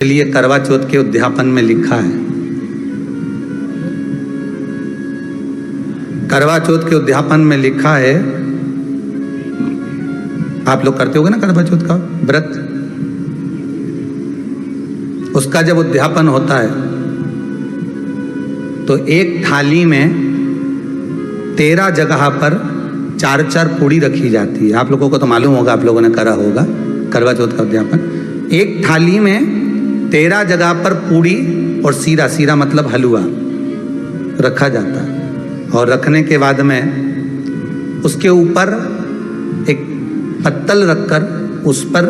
लिए करवा चौथ के उद्यापन में लिखा है, करवा चौथ के उद्यापन में लिखा है, आप लोग करते होगे ना करवा चौथ का व्रत, उसका जब उद्यापन होता है तो एक थाली में 13 जगह पर 4-4 पूड़ी रखी जाती है। आप लोगों को तो मालूम होगा, आप लोगों ने करा होगा करवा चौथ का उद्यापन। एक थाली में 13 जगह पर पूड़ी और सीरा, सीरा मतलब हलवा रखा जाता है। और रखने के बाद में उसके ऊपर एक पत्तल रखकर उस पर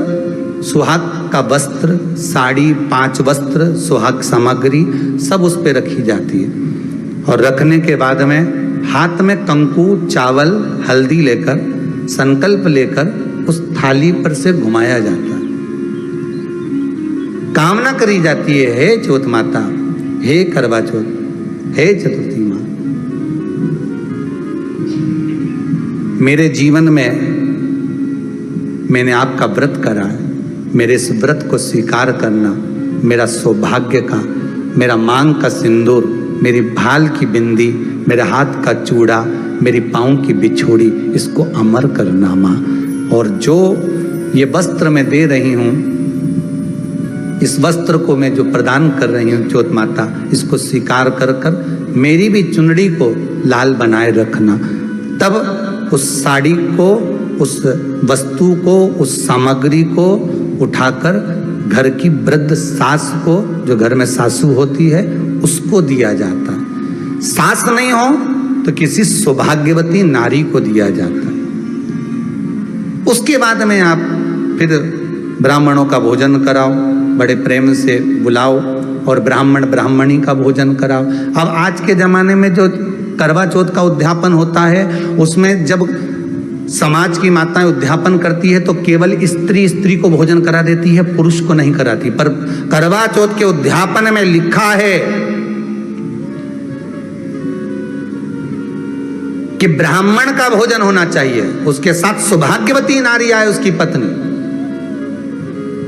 सुहाग का वस्त्र, साड़ी, 5 वस्त्र, सुहाग सामग्री सब उस पर रखी जाती है। और रखने के बाद में हाथ में कंकु, चावल, हल्दी लेकर, संकल्प लेकर उस थाली पर से घुमाया जाता है। कामना करी जाती है, हे चौथ माता, हे करवा चौथ, हे चतुर्थी माँ, मेरे जीवन में मैंने आपका व्रत करा है, मेरे इस व्रत को स्वीकार करना, मेरा सौभाग्य का, मेरा मांग का सिंदूर, मेरी भाल की बिंदी, मेरे हाथ का चूड़ा, मेरी पाँव की बिछोड़ी, इसको अमर करना माँ। और जो ये वस्त्र मैं दे रही हूँ, इस वस्त्र को मैं जो प्रदान कर रही हूँ चौथ माता, इसको स्वीकार कर कर मेरी भी चुनरी को लाल बनाए रखना। तब उस साड़ी को, उस वस्तु को, उस सामग्री को उठाकर घर की वृद्ध सास को, जो घर में सासू होती है, उसको दिया जाता है। सास नहीं हो तो किसी सौभाग्यवती नारी को दिया जाता है। उसके बाद में आप फिर ब्राह्मणों का भोजन कराओ, बड़े प्रेम से बुलाओ और ब्राह्मण ब्राह्मणी का भोजन कराओ। अब आज के ज़माने में जो करवा चौथ का उद्यापन होता है, उसमें जब समाज की माताएं उद्यापन करती है तो केवल स्त्री को भोजन करा देती है, पुरुष को नहीं कराती। पर करवा चौथ के उद्यापन में लिखा है कि ब्राह्मण का भोजन होना चाहिए, उसके साथ सौभाग्यवती नारी आए, उसकी पत्नी।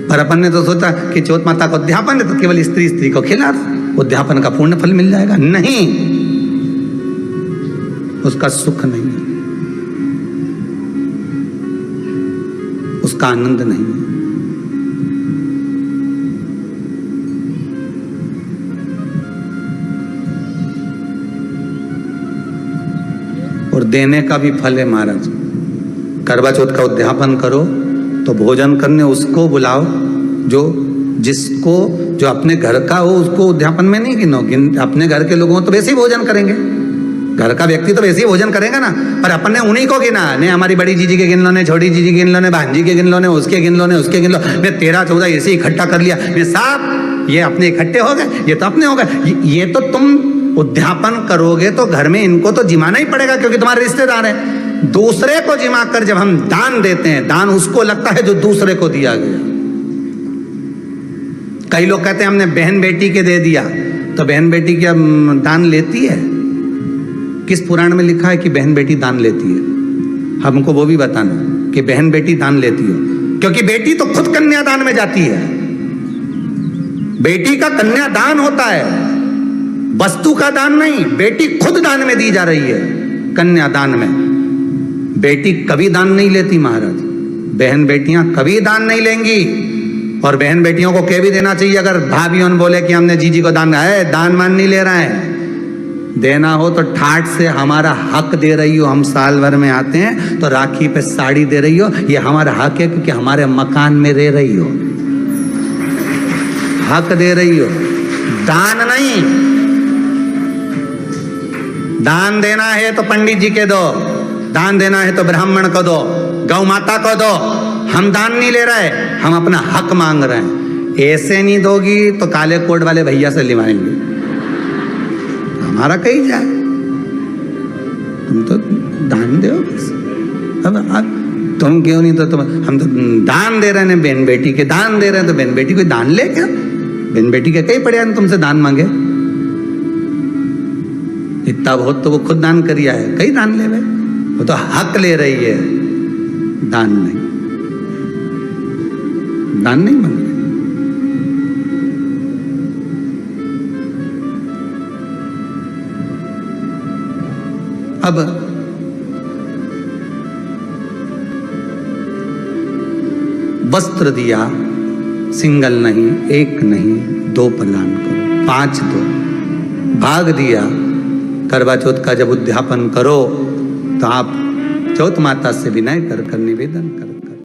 पर अपन ने तो सोचा कि चौथ माता का उद्यापन है तो केवल स्त्री को खिला दो, उद्यापन का पूर्ण फल मिल जाएगा। नहीं, उसका सुख नहीं है, उसका आनंद नहीं है। और देने का भी फल है महाराज। करवा चौथ का उद्यापन करो तो भोजन करने उसको बुलाओ जो अपने घर का हो, उसको उद्यापन में नहीं गिनो। अपने घर के लोगों तो वैसे ही भोजन करेंगे, घर का व्यक्ति तो वैसे ही भोजन करेगा ना। पर अपन ने उन्हीं को गिना, ने हमारी बड़ी जीजी के गिन लो, ने छोटी जीजी गिन लो, ने भांजी के गिन लो, ने उसके गिन लो, ने उसके गिन लो, ने 13-14 ऐसे ही इकट्ठा कर लिया। मैं साहब ये अपने इकट्ठे हो गए, ये तो अपने हो गए। ये तो तुम उद्यापन करोगे तो घर में इनको तो जिमाना ही पड़ेगा, क्योंकि तुम्हारे रिश्तेदार हैं। दूसरे को जिमा कर जब हम दान देते हैं, दान उसको लगता है जो दूसरे को दिया गया। कई लोग कहते हैं हमने बहन बेटी के दे दिया, तो बहन बेटी क्या दान लेती है? किस पुराण में लिखा है कि बहन बेटी दान लेती है? हमको वो भी बताना कि बहन बेटी दान लेती हो, क्योंकि बेटी तो खुद कन्यादान में जाती है। बेटी का कन्यादान होता है, वस्तु का दान नहीं। बेटी खुद दान में दी जा रही है, कन्यादान में। बेटी कभी दान नहीं लेती महाराज, बहन बेटियां कभी दान नहीं लेंगी। और बहन बेटियों को कह भी देना चाहिए, अगर भाभियों बोले कि हमने जीजी को दान है, दान मान नहीं ले रहे हैं। देना हो तो ठाट से हमारा हक दे रही हो। हम साल भर में आते हैं तो राखी पे साड़ी दे रही हो, ये हमारा हक है, क्योंकि हमारे मकान में रह रही हो, हक दे रही हो, दान नहीं। दान देना है तो पंडित जी के दो, दान देना है तो ब्राह्मण को दो, गौ माता को दो। हम दान नहीं ले रहे, हम अपना हक मांग रहे हैं। ऐसे नहीं दोगी तो काले कोट वाले भैया से लिवाएंगे, हमारा कहीं जाए। तुम तो दान दो बस। अब तुम क्यों नहीं, तो तुम, हम तो दान दे रहे हैं, बहन बेटी के दान दे रहे हैं, तो बहन बेटी कोई दान ले क्या? बहन बेटी के कहीं पड़े तुमसे दान मांगे? इतना बहुत तो वो खुद दान करिया है, कई दान ले भाई। वो तो हक ले रही है, दान नहीं, दान नहीं मांग रहे। अब वस्त्र दिया, सिंगल नहीं, एक नहीं, 2 प्रदान करो, 5 दो। भाग दिया, करवा चौथ का जब उद्यापन करो तो आप चौथ माता से विनय कर निवेदन करो।